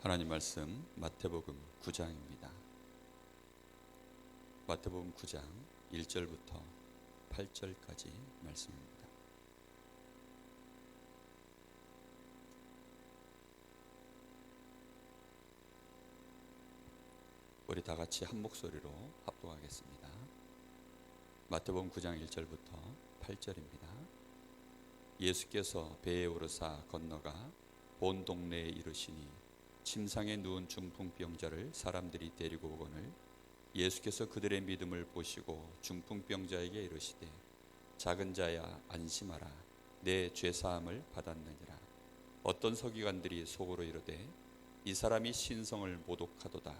하나님 말씀 마태복음 9장입니다. 마태복음 9장 1절부터 8절까지 말씀입니다. 우리 다 같이 한 목소리로 합독하겠습니다. 마태복음 9장 1절부터 8절입니다. 예수께서 배에 오르사 건너가 본 동네에 이르시니 침상에 누운 중풍병자를 사람들이 데리고 오거늘 예수께서 그들의 믿음을 보시고 중풍병자에게 이르시되 작은 자야 안심하라 내 죄사함을 받았느니라. 어떤 서기관들이 속으로 이르되 이 사람이 신성을 모독하도다.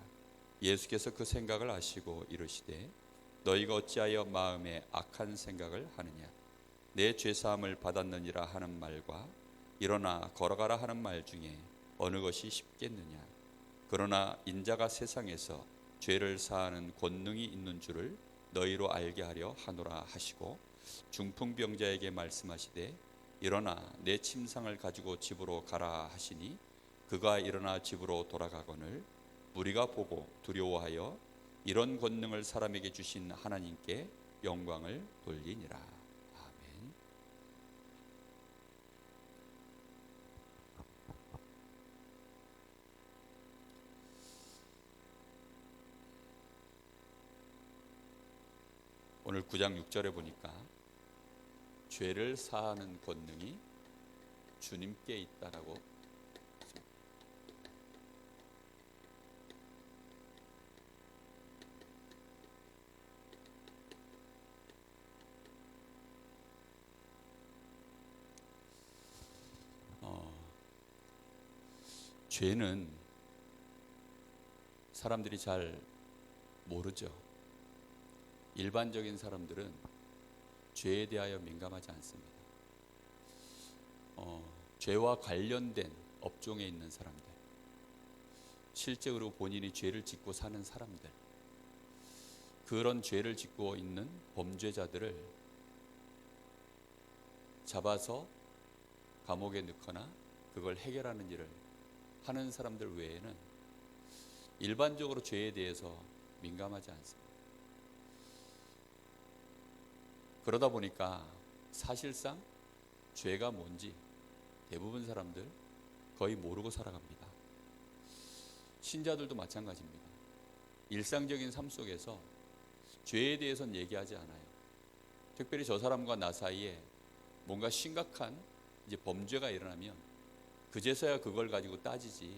예수께서 그 생각을 아시고 이르시되 너희가 어찌하여 마음에 악한 생각을 하느냐. 내 죄사함을 받았느니라 하는 말과 일어나 걸어가라 하는 말 중에 어느 것이 쉽겠느냐. 그러나 인자가 세상에서 죄를 사하는 권능이 있는 줄을 너희로 알게 하려 하노라 하시고 중풍병자에게 말씀하시되 일어나 내 침상을 가지고 집으로 가라 하시니 그가 일어나 집으로 돌아가거늘 무리가 보고 두려워하여 이런 권능을 사람에게 주신 하나님께 영광을 돌리니라. 아멘. 오늘 9장 6절에 보니까 죄를 사하는 권능이 주님께 있다라고 죄는 사람들이 잘 모르죠. 일반적인 사람들은 죄에 대하여 민감하지 않습니다. 죄와 관련된 업종에 있는 사람들, 실제로 본인이 죄를 짓고 사는 사람들, 그런 죄를 짓고 있는 범죄자들을 잡아서 감옥에 넣거나 그걸 해결하는 일을 하는 사람들 외에는 일반적으로 죄에 대해서 민감하지 않습니다. 그러다 보니까 사실상 죄가 뭔지 대부분 사람들 거의 모르고 살아갑니다. 신자들도 마찬가지입니다. 일상적인 삶 속에서 죄에 대해서는 얘기하지 않아요. 특별히 저 사람과 나 사이에 뭔가 심각한 이제 범죄가 일어나면 그제서야 그걸 가지고 따지지,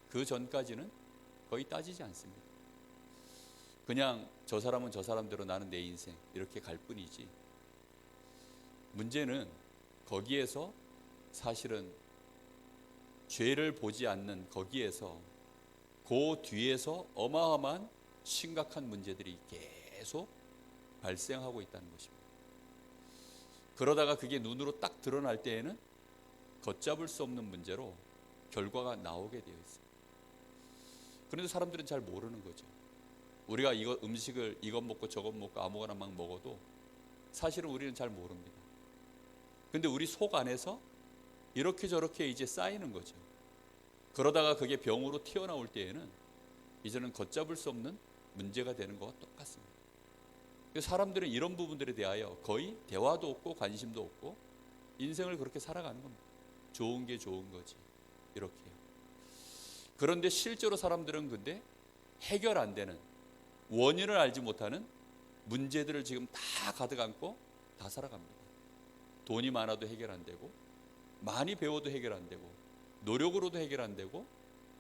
그 전까지는 거의 따지지 않습니다. 그냥 저 사람은 저 사람대로 나는 내 인생 이렇게 갈 뿐이지, 문제는 거기에서 사실은 죄를 보지 않는 거기에서 그 뒤에서 어마어마한 심각한 문제들이 계속 발생하고 있다는 것입니다. 그러다가 그게 눈으로 딱 드러날 때에는 걷잡을 수 없는 문제로 결과가 나오게 되어 있습니다. 그런데 사람들은 잘 모르는 거죠. 우리가 이거 음식을 이것 먹고 저것 먹고 아무거나 막 먹어도 사실은 우리는 잘 모릅니다. 근데 우리 속 안에서 이렇게 저렇게 이제 쌓이는 거죠. 그러다가 그게 병으로 튀어나올 때에는 이제는 걷잡을 수 없는 문제가 되는 것과 똑같습니다. 사람들은 이런 부분들에 대하여 거의 대화도 없고 관심도 없고 인생을 그렇게 살아가는 겁니다. 좋은 게 좋은 거지, 이렇게요. 그런데 실제로 사람들은 근데 해결 안 되는, 원인을 알지 못하는 문제들을 지금 다 가득 안고 다 살아갑니다. 돈이 많아도 해결 안 되고, 많이 배워도 해결 안 되고, 노력으로도 해결 안 되고,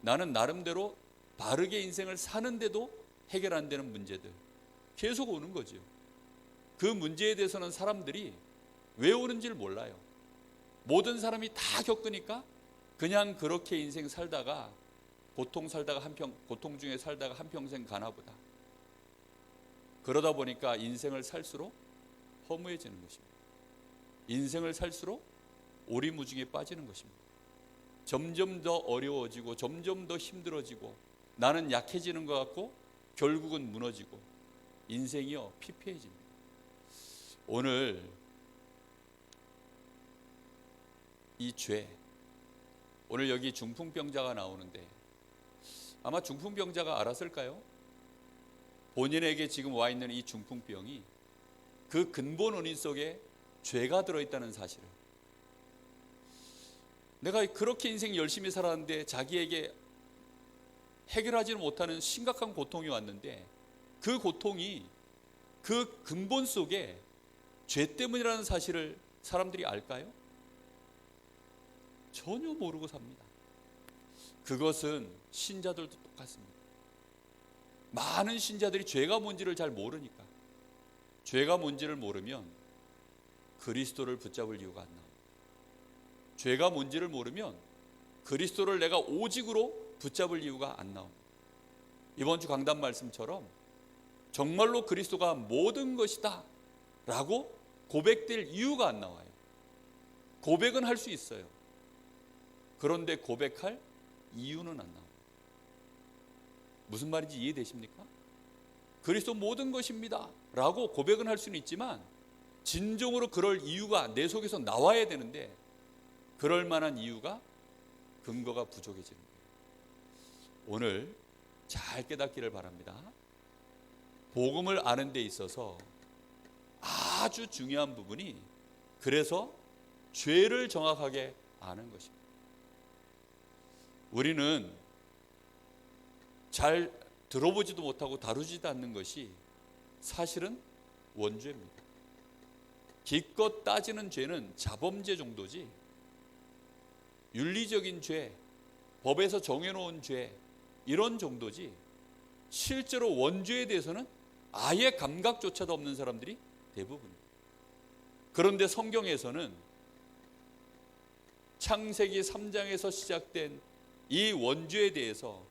나는 나름대로 바르게 인생을 사는데도 해결 안 되는 문제들 계속 오는 거죠. 그 문제에 대해서는 사람들이 왜 오는지를 몰라요. 모든 사람이 다 겪으니까 그냥 그렇게 인생 살다가 고통 중에 살다가 한평생 가나 보다. 그러다 보니까 인생을 살수록 허무해지는 것입니다. 인생을 살수록 오리무중에 빠지는 것입니다. 점점 더 어려워지고 점점 더 힘들어지고 나는 약해지는 것 같고 결국은 무너지고 인생이요 피폐해집니다. 오늘 이 죄, 오늘 여기 중풍병자가 나오는데 아마 중풍병자가 알았을까요? 본인에게 지금 와 있는 이 중풍병이 그 근본 원인 속에 죄가 들어있다는 사실을. 내가 그렇게 인생 열심히 살았는데 자기에게 해결하지는 못하는 심각한 고통이 왔는데 그 고통이 그 근본 속에 죄 때문이라는 사실을 사람들이 알까요? 전혀 모르고 삽니다. 그것은 신자들도 똑같습니다. 많은 신자들이 죄가 뭔지를 잘 모르니까, 죄가 뭔지를 모르면 그리스도를 붙잡을 이유가 안 나옵니다. 죄가 뭔지를 모르면 그리스도를 내가 오직으로 붙잡을 이유가 안 나옵니다. 이번 주 강단 말씀처럼 정말로 그리스도가 모든 것이다 라고 고백될 이유가 안 나와요. 고백은 할 수 있어요. 그런데 고백할 이유는 안 나와요. 무슨 말인지 이해되십니까? 그리스도 모든 것입니다 라고 고백은 할 수는 있지만 진정으로 그럴 이유가 내 속에서 나와야 되는데 그럴 만한 이유가, 근거가 부족해지는 거예요. 오늘 잘 깨닫기를 바랍니다. 복음을 아는 데 있어서 아주 중요한 부분이 그래서 죄를 정확하게 아는 것입니다. 우리는 잘 들어보지도 못하고 다루지도 않는 것이 사실은 원죄입니다. 기껏 따지는 죄는 자범죄 정도지 윤리적인 죄, 법에서 정해놓은 죄 이런 정도지 실제로 원죄에 대해서는 아예 감각조차도 없는 사람들이 대부분입니다. 그런데 성경에서는 창세기 3장에서 시작된 이 원죄에 대해서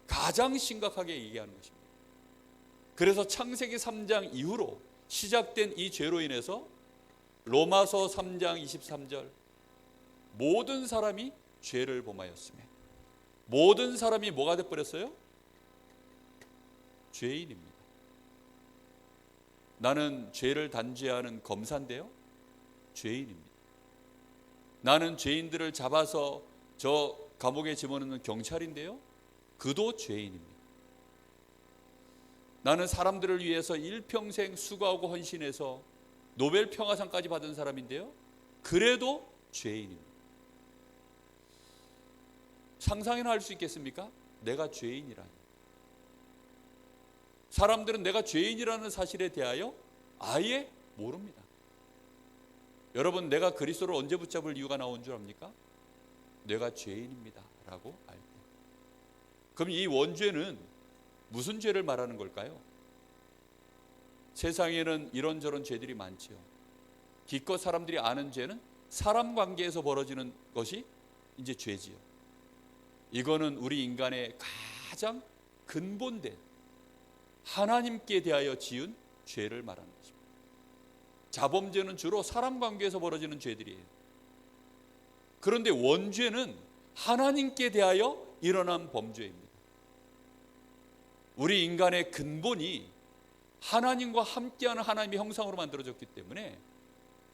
가장 심각하게 얘기하는 것입니다. 그래서 창세기 3장 이후로 시작된 이 죄로 인해서 로마서 3장 23절 모든 사람이 죄를 범하였으며 모든 사람이 뭐가 돼버렸어요? 죄인입니다. 나는 죄를 단죄하는 검사인데요, 죄인입니다. 나는 죄인들을 잡아서 저 감옥에 집어넣는 경찰인데요, 그도 죄인입니다. 나는 사람들을 위해서 일평생 수고하고 헌신해서 노벨 평화상까지 받은 사람인데요, 그래도 죄인입니다. 상상이나 할 수 있겠습니까? 내가 죄인이라니. 사람들은 내가 죄인이라는 사실에 대하여 아예 모릅니다. 여러분, 내가 그리스도를 언제 붙잡을 이유가 나온 줄 압니까? 내가 죄인입니다 라고 알 때. 그럼 이 원죄는 무슨 죄를 말하는 걸까요? 세상에는 이런저런 죄들이 많지요. 기껏 사람들이 아는 죄는 사람 관계에서 벌어지는 것이 이제 죄지요. 이거는 우리 인간의 가장 근본된 하나님께 대하여 지은 죄를 말하는 것입니다. 자범죄는 주로 사람 관계에서 벌어지는 죄들이에요. 그런데 원죄는 하나님께 대하여 일어난 범죄입니다. 우리 인간의 근본이 하나님과 함께하는 하나님의 형상으로 만들어졌기 때문에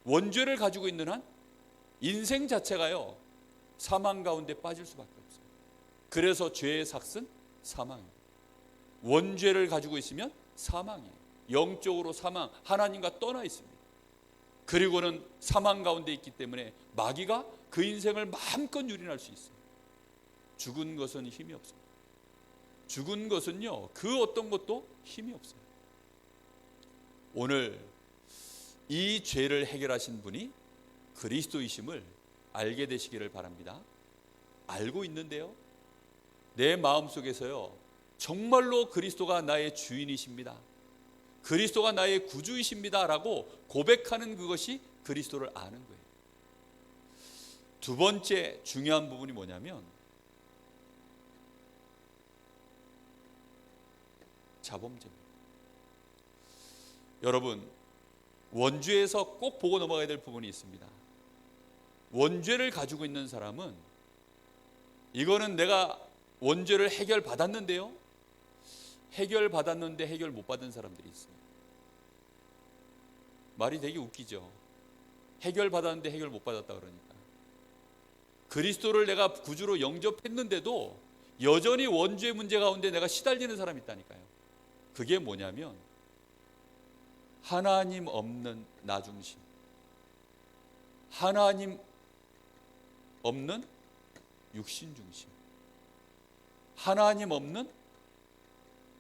원죄를 가지고 있는 한 인생 자체가요, 사망 가운데 빠질 수밖에 없어요. 그래서 죄의 삭은 사망입니다. 원죄를 가지고 있으면 사망이에요. 영적으로 사망, 하나님과 떠나 있습니다. 그리고는 사망 가운데 있기 때문에 마귀가 그 인생을 마음껏 유린할 수 있어요. 죽은 것은 힘이 없습니다. 죽은 것은요, 그 어떤 것도 힘이 없어요. 오늘 이 죄를 해결하신 분이 그리스도이심을 알게 되시기를 바랍니다. 알고 있는데요, 내 마음속에서요, 정말로 그리스도가 나의 주인이십니다, 그리스도가 나의 구주이십니다 라고 고백하는 그것이 그리스도를 아는 거예요. 두 번째 중요한 부분이 뭐냐면 자범죄입니다. 여러분, 원죄에서 꼭 보고 넘어가야 될 부분이 있습니다. 원죄를 가지고 있는 사람은 이거는 내가 원죄를 해결받았는데요, 해결받았는데 해결 못 받은 사람들이 있어요. 말이 되게 웃기죠. 해결받았는데 해결 못 받았다 그러니까. 그리스도를 내가 구주로 영접했는데도 여전히 원죄 문제 가운데 내가 시달리는 사람이 있다니까요. 그게 뭐냐면 하나님 없는 나 중심, 하나님 없는 육신 중심, 하나님 없는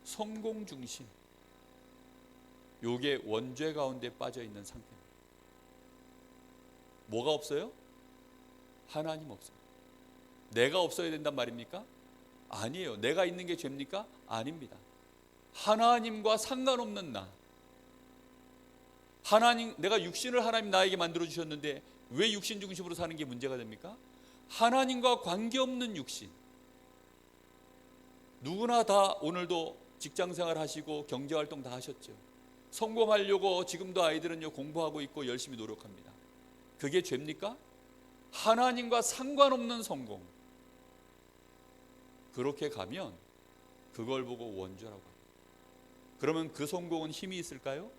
성공 중심, 요게 원죄 가운데 빠져 있는 상태입니다. 뭐가 없어요? 하나님 없어요. 내가 없어야 된단 말입니까? 아니에요. 내가 있는 게 죄입니까? 아닙니다. 하나님과 상관없는 나, 하나님, 내가 육신을 하나님 나에게 만들어 주셨는데 왜 육신 중심으로 사는 게 문제가 됩니까? 하나님과 관계없는 육신. 누구나 다 오늘도 직장생활 하시고 경제활동 다 하셨죠. 성공하려고 지금도 아이들은요 공부하고 있고 열심히 노력합니다. 그게 죄입니까? 하나님과 상관없는 성공. 그렇게 가면 그걸 보고 원죄라고 합니다. 그러면 그 성공은 힘이 있을까요?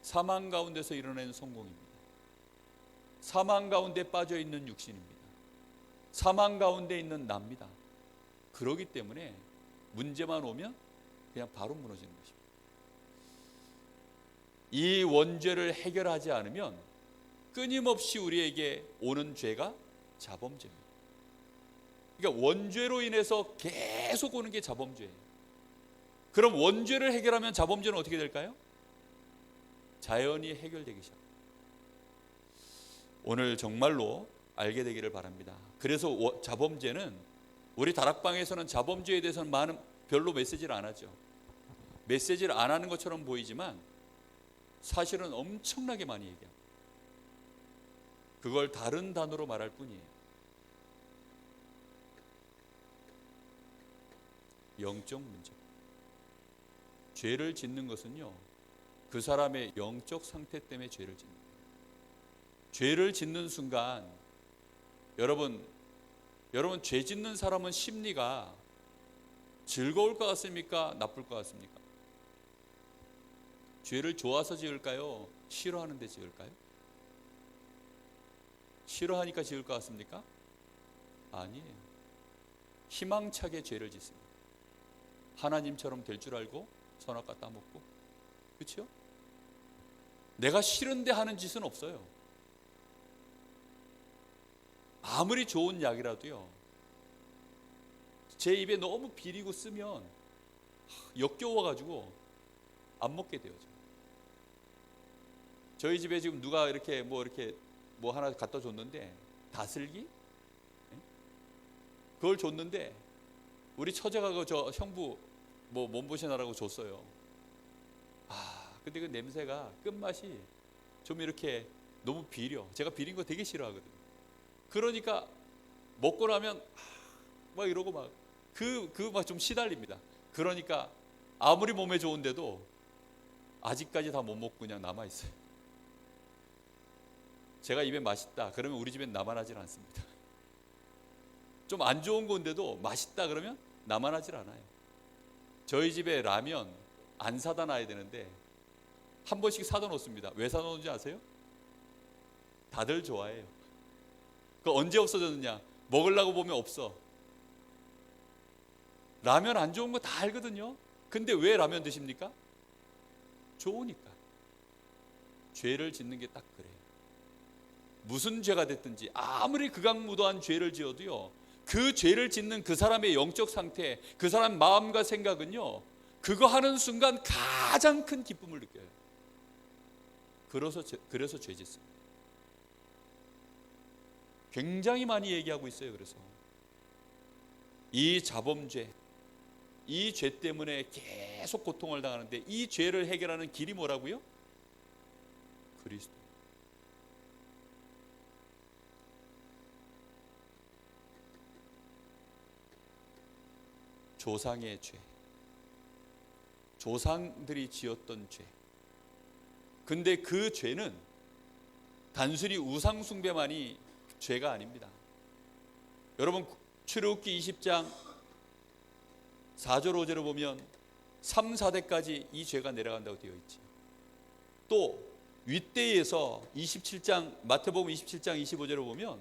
사망 가운데서 일어나는 성공입니다. 사망 가운데 빠져 있는 육신입니다. 사망 가운데 있는 나입니다. 그렇기 때문에 문제만 오면 그냥 바로 무너지는 것입니다. 이 원죄를 해결하지 않으면 끊임없이 우리에게 오는 죄가 자범죄입니다. 그러니까 원죄로 인해서 계속 오는 게 자범죄예요. 그럼 원죄를 해결하면 자범죄는 어떻게 될까요? 자연히 해결되기 시작합니다. 오늘 정말로 알게 되기를 바랍니다. 그래서 자범죄는 우리 다락방에서는 자범죄에 대해서는 별로 메시지를 안 하죠. 메시지를 안 하는 것처럼 보이지만 사실은 엄청나게 많이 얘기합니다. 그걸 다른 단어로 말할 뿐이에요. 영적 문제. 죄를 짓는 것은요, 그 사람의 영적 상태 때문에 죄를 짓는 거예요. 죄를 짓는 순간 여러분 죄 짓는 사람은 심리가 즐거울 것 같습니까? 나쁠 것 같습니까? 죄를 좋아서 지을까요? 싫어하는데 지을까요? 싫어하니까 지을 것 같습니까? 아니에요. 희망차게 죄를 짓습니다. 하나님처럼 될 줄 알고 선악과 따먹고, 그렇죠? 내가 싫은데 하는 짓은 없어요. 아무리 좋은 약이라도요, 제 입에 너무 비리고 쓰면 역겨워가지고 안 먹게 돼요. 저희 집에 지금 누가 이렇게 뭐 하나 갖다 줬는데, 다슬기? 그걸 줬는데 우리 처제가 저 형부 뭐 몸보신하라고 줬어요. 근데 그 냄새가 끝맛이 좀 이렇게 너무 비려. 제가 비린 거 되게 싫어하거든요. 그러니까 먹고 나면 막 이러고 막 좀 시달립니다. 그러니까 아무리 몸에 좋은데도 아직까지 다 못 먹고 그냥 남아 있어요. 제가 입에 맛있다 그러면 우리 집엔 남아나질 않습니다. 좀 안 좋은 건데도 맛있다 그러면 남아나질 않아요. 저희 집에 라면 안 사다 놔야 되는데 한 번씩 사다 놓습니다. 왜 사다 놓는지 아세요? 다들 좋아해요. 그 언제 없어졌느냐? 먹으려고 보면 없어. 라면 안 좋은 거 다 알거든요. 근데 왜 라면 드십니까? 좋으니까. 죄를 짓는 게 딱 그래요. 무슨 죄가 됐든지 아무리 극악무도한 죄를 지어도요, 그 죄를 짓는 그 사람의 영적 상태, 그 사람 마음과 생각은요, 그거 하는 순간 가장 큰 기쁨을 느껴요. 그래서 죄 짓습니다. 굉장히 많이 얘기하고 있어요. 그래서 이 자범죄, 이 죄 때문에 계속 고통을 당하는데, 이 죄를 해결하는 길이 뭐라고요? 그리스도. 조상의 죄, 조상들이 지었던 죄. 근데 그 죄는 단순히 우상 숭배만이 죄가 아닙니다. 여러분 출애굽기 20장 4절 5절을 보면 3, 4대까지 이 죄가 내려간다고 되어 있지. 또 윗대에서 27장 마태복음 27장 25절을 보면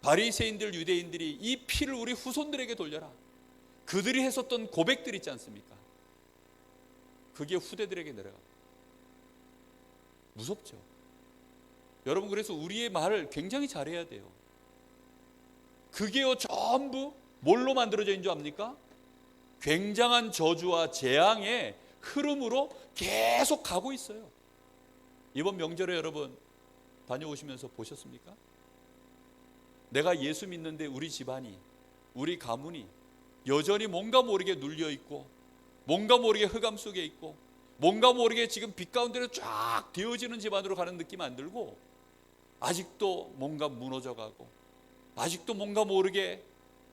바리새인들, 유대인들이 이 피를 우리 후손들에게 돌려라. 그들이 했었던 고백들 있지 않습니까? 그게 후대들에게 내려가. 무섭죠. 여러분, 그래서 우리의 말을 굉장히 잘해야 돼요. 그게요 전부 뭘로 만들어져 있는 줄 압니까? 굉장한 저주와 재앙의 흐름으로 계속 가고 있어요. 이번 명절에 여러분 다녀오시면서 보셨습니까? 내가 예수 믿는데 우리 집안이, 우리 가문이 여전히 뭔가 모르게 눌려있고, 뭔가 모르게 흑암 속에 있고, 뭔가 모르게 지금 빛 가운데로 쫙 되어지는 집안으로 가는 느낌 안 들고, 아직도 뭔가 무너져가고, 아직도 뭔가 모르게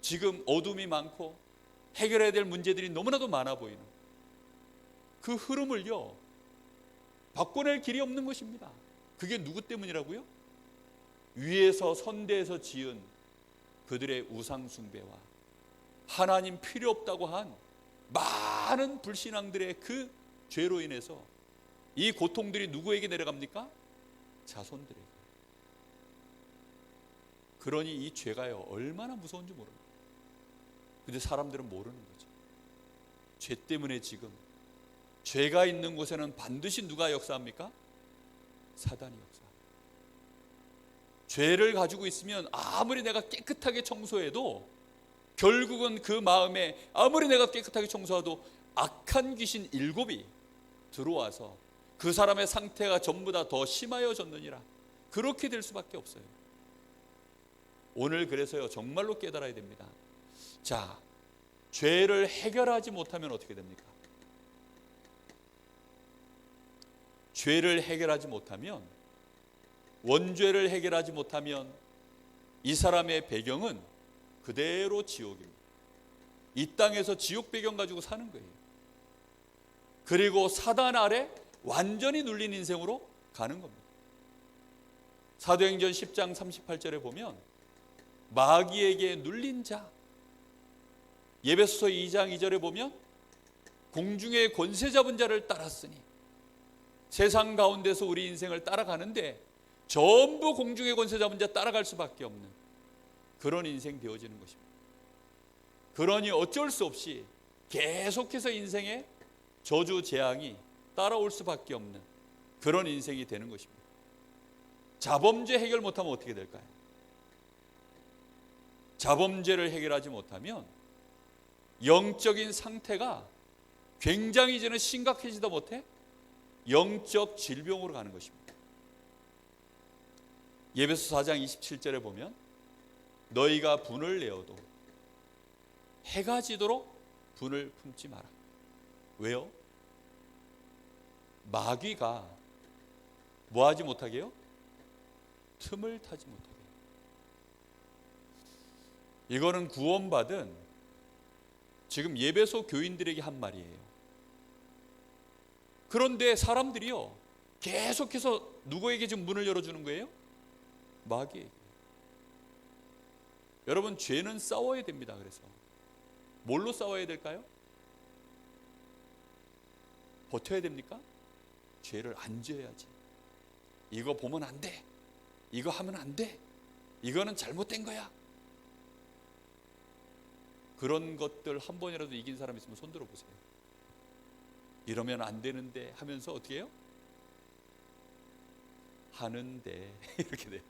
지금 어둠이 많고 해결해야 될 문제들이 너무나도 많아 보이는 그 흐름을요 바꿔낼 길이 없는 것입니다. 그게 누구 때문이라고요? 위에서 선대에서 지은 그들의 우상 숭배와 하나님 필요 없다고 한 많은 불신앙들의 그 죄로 인해서 이 고통들이 누구에게 내려갑니까? 자손들에게. 그러니 이 죄가요 얼마나 무서운지 모릅니다. 근데 사람들은 모르는 거죠. 죄 때문에 지금 죄가 있는 곳에는 반드시 누가 역사합니까? 사단이 역사합니다. 죄를 가지고 있으면 아무리 내가 깨끗하게 청소해도 결국은 그 마음에 아무리 내가 깨끗하게 청소해도 악한 귀신 7이 들어와서 그 사람의 상태가 전부 다 더 심하여졌느니라. 그렇게 될 수밖에 없어요. 오늘 그래서요 정말로 깨달아야 됩니다. 자, 죄를 해결하지 못하면 어떻게 됩니까? 죄를 해결하지 못하면, 원죄를 해결하지 못하면 이 사람의 배경은 그대로 지옥입니다. 이 땅에서 지옥 배경 가지고 사는 거예요. 그리고 사단 아래 완전히 눌린 인생으로 가는 겁니다. 사도행전 10장 38절에 보면 마귀에게 눌린 자, 에베소서 2장 2절에 보면 공중의 권세 잡은 자를 따랐으니, 세상 가운데서 우리 인생을 따라가는데 전부 공중의 권세 잡은 자 따라갈 수밖에 없는 그런 인생 되어지는 것입니다. 그러니 어쩔 수 없이 계속해서 인생에 저주 재앙이 따라올 수밖에 없는 그런 인생이 되는 것입니다. 자범죄 해결 못하면 어떻게 될까요? 자범죄를 해결하지 못하면 영적인 상태가 굉장히 이제는 심각해지다 못해 영적 질병으로 가는 것입니다. 에베소 4장 27절에 보면 너희가 분을 내어도 해가 지도록 분을 품지 마라. 왜요? 마귀가 뭐하지 못하게요? 틈을 타지 못하게. 이거는 구원받은 지금 에베소 교인들에게 한 말이에요. 그런데 사람들이요 계속해서 누구에게 지금 문을 열어주는 거예요? 마귀에게. 여러분, 죄는 싸워야 됩니다. 그래서 뭘로 싸워야 될까요? 버텨야 됩니까? 죄를 안 지어야지. 이거 보면 안 돼, 이거 하면 안 돼, 이거는 잘못된 거야. 그런 것들 한 번이라도 이긴 사람 있으면 손 들어보세요. 이러면 안 되는데 하면서 어떻게 해요? 하는데 이렇게 돼요.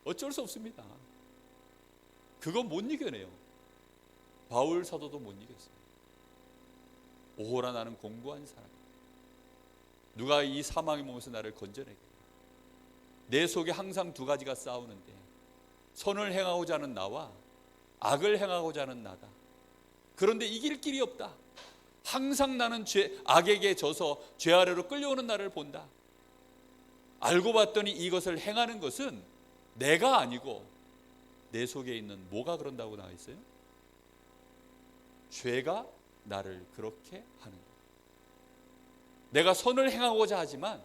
어쩔 수 없습니다. 그거 못 이겨내요. 바울 사도도 못 이겼어요. 오호라 나는 공고한 사람, 누가 이 사망의 몸에서 나를 건져내게. 내 속에 항상 두 가지가 싸우는데 선을 행하고자 하는 나와 악을 행하고자 하는 나다. 그런데 이길 길이 없다. 항상 나는 악에게 져서 죄 아래로 끌려오는 나를 본다. 알고 봤더니 이것을 행하는 것은 내가 아니고 내 속에 있는 뭐가 그런다고 나와 있어요? 죄가 나를 그렇게 하는 거예요. 내가 선을 행하고자 하지만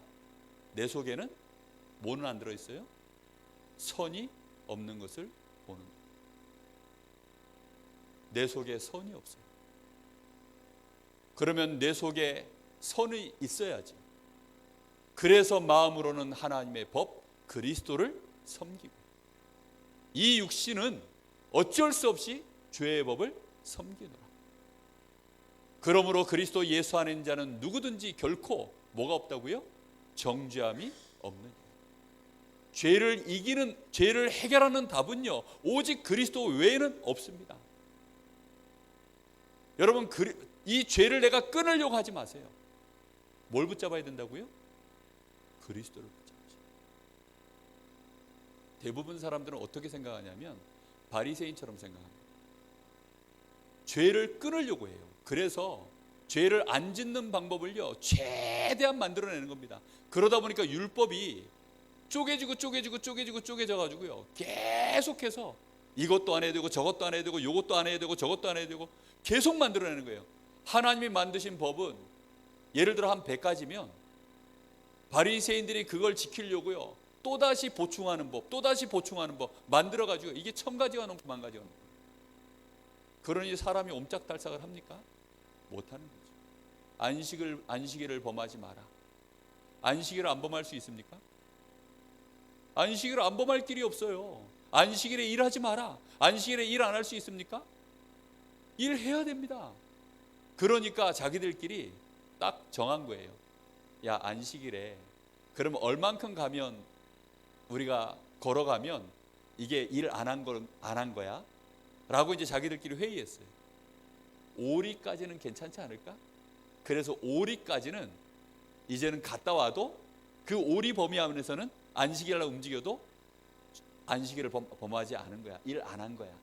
내 속에는 뭐는 안 들어있어요? 선이 없는 것을 보는 거예요. 내 속에 선이 없어요. 그러면 내 속에 선이 있어야지. 그래서 마음으로는 하나님의 법 그리스도를 섬기고, 이 육신은 어쩔 수 없이 죄의 법을 섬기노라. 그러므로 그리스도 예수 안에 있는 자는 누구든지 결코 뭐가 없다고요? 정죄함이 없느니라. 죄를 이기는, 죄를 해결하는 답은요, 오직 그리스도 외에는 없습니다. 여러분, 이 죄를 내가 끊으려고 하지 마세요. 뭘 붙잡아야 된다고요? 그리스도를 붙잡으세요. 대부분 사람들은 어떻게 생각하냐면 바리새인처럼 생각합니다. 죄를 끊으려고 해요. 그래서 죄를 안 짓는 방법을요, 최대한 만들어내는 겁니다. 그러다 보니까 율법이 쪼개져 가지고요, 계속해서 이것도 안 해야 되고 저것도 안 해야 되고 이것도 안 해야 되고 저것도 안 해야 되고 계속 만들어내는 거예요. 하나님이 만드신 법은 예를 들어 한 100가지면 바리새인들이 그걸 지키려고요, 또다시 보충하는 법 만들어 가지고 이게 1000가지가 넘고 10,000가지가 넘고. 그러니 사람이 옴짝달싹을 합니까? 못하는 거죠. 안식일을 범하지 마라. 안식일을 안 범할 수 있습니까? 안식일을 안 범할 길이 없어요. 안식일에 일하지 마라. 안식일에 일 안 할 수 있습니까? 일해야 됩니다. 그러니까 자기들끼리 딱 정한 거예요. 야, 안식일에 그러면 얼만큼 가면, 우리가 걸어가면 이게 일 안 한 거야? 라고 이제 자기들끼리 회의했어요. 5리까지는 괜찮지 않을까? 그래서 5리까지는 이제는 갔다 와도 그 5리 범위 안에서는 안식일을 움직여도 안식일을 범하지 않은 거야. 일 안 한 거야.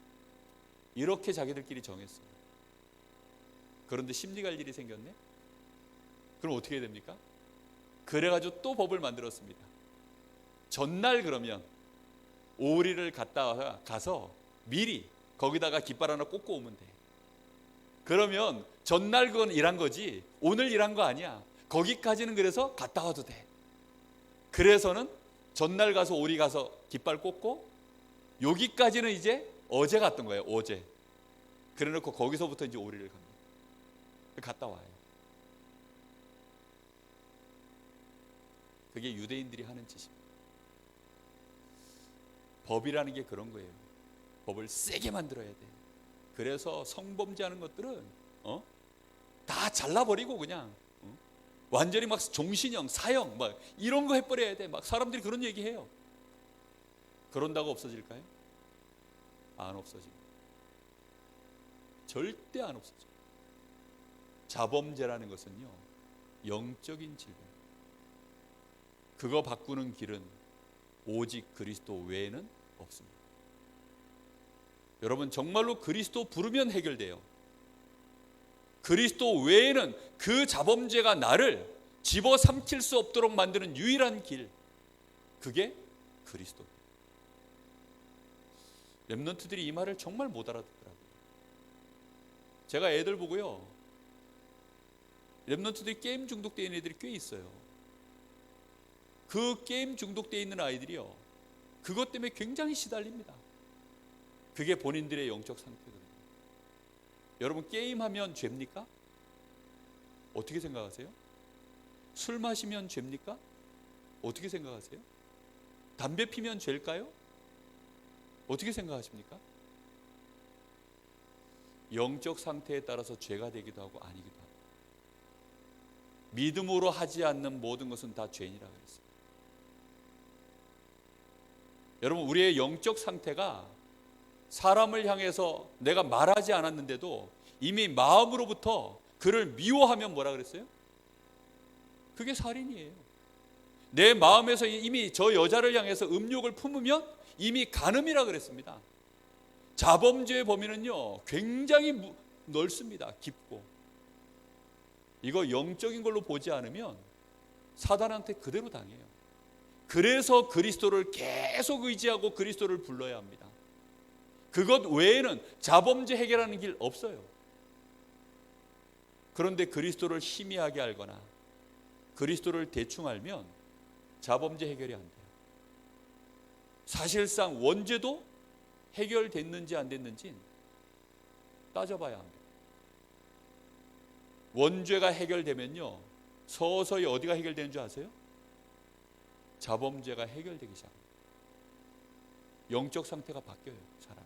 이렇게 자기들끼리 정했어요. 그런데 심리 갈 일이 생겼네? 그럼 어떻게 해야 됩니까? 그래가지고 또 법을 만들었습니다. 전날 그러면 5리를 갔다 가서 미리 거기다가 깃발 하나 꽂고 오면 돼. 그러면 전날 그건 일한 거지 오늘 일한 거 아니야. 거기까지는 그래서 갔다 와도 돼. 그래서는 전날 가서 5리 가서 깃발 꽂고 여기까지는 이제 어제 갔던 거예요. 어제. 그래 놓고 거기서부터 이제 5리를 갑니다. 갔다 와요. 그게 유대인들이 하는 짓입니다. 법이라는 게 그런 거예요. 법을 세게 만들어야 돼. 그래서 성범죄하는 것들은 다 잘라버리고 그냥 완전히 막 종신형, 사형 막 이런 거 해버려야 돼. 막 사람들이 그런 얘기해요. 그런다고 없어질까요? 안 없어집니다. 절대 안 없어져. 자범죄라는 것은요, 영적인 질병. 그거 바꾸는 길은 오직 그리스도 외에는 없습니다. 여러분, 정말로 그리스도 부르면 해결돼요. 그리스도 외에는 그 자범죄가 나를 집어삼킬 수 없도록 만드는 유일한 길, 그게 그리스도. 렘넌트들이 이 말을 정말 못 알아듣더라고요. 제가 애들 보고요, 렘넌트들이 게임 중독되어 있는 애들이 꽤 있어요. 그 게임 중독되어 있는 아이들이요, 그것 때문에 굉장히 시달립니다. 그게 본인들의 영적 상태거든요. 여러분, 게임하면 죄입니까? 어떻게 생각하세요? 술 마시면 죄입니까? 어떻게 생각하세요? 담배 피면 죄일까요? 어떻게 생각하십니까? 영적 상태에 따라서 죄가 되기도 하고 아니기도 하고. 믿음으로 하지 않는 모든 것은 다 죄인이라고 했습니다. 여러분, 우리의 영적 상태가 사람을 향해서 내가 말하지 않았는데도 이미 마음으로부터 그를 미워하면 뭐라 그랬어요? 그게 살인이에요. 내 마음에서 이미 저 여자를 향해서 음욕을 품으면 이미 간음이라 그랬습니다. 자범죄의 범위는요, 굉장히 넓습니다. 깊고. 이거 영적인 걸로 보지 않으면 사단한테 그대로 당해요. 그래서 그리스도를 계속 의지하고 그리스도를 불러야 합니다. 그것 외에는 자범죄 해결하는 길 없어요. 그런데 그리스도를 희미하게 알거나 그리스도를 대충 알면 자범죄 해결이 안 돼요. 사실상 원죄도 해결됐는지 안 됐는지 따져봐야 합니다. 원죄가 해결되면요, 서서히 어디가 해결되는 줄 아세요? 자범죄가 해결되기 시작합니다. 영적 상태가 바뀌어요. 사람.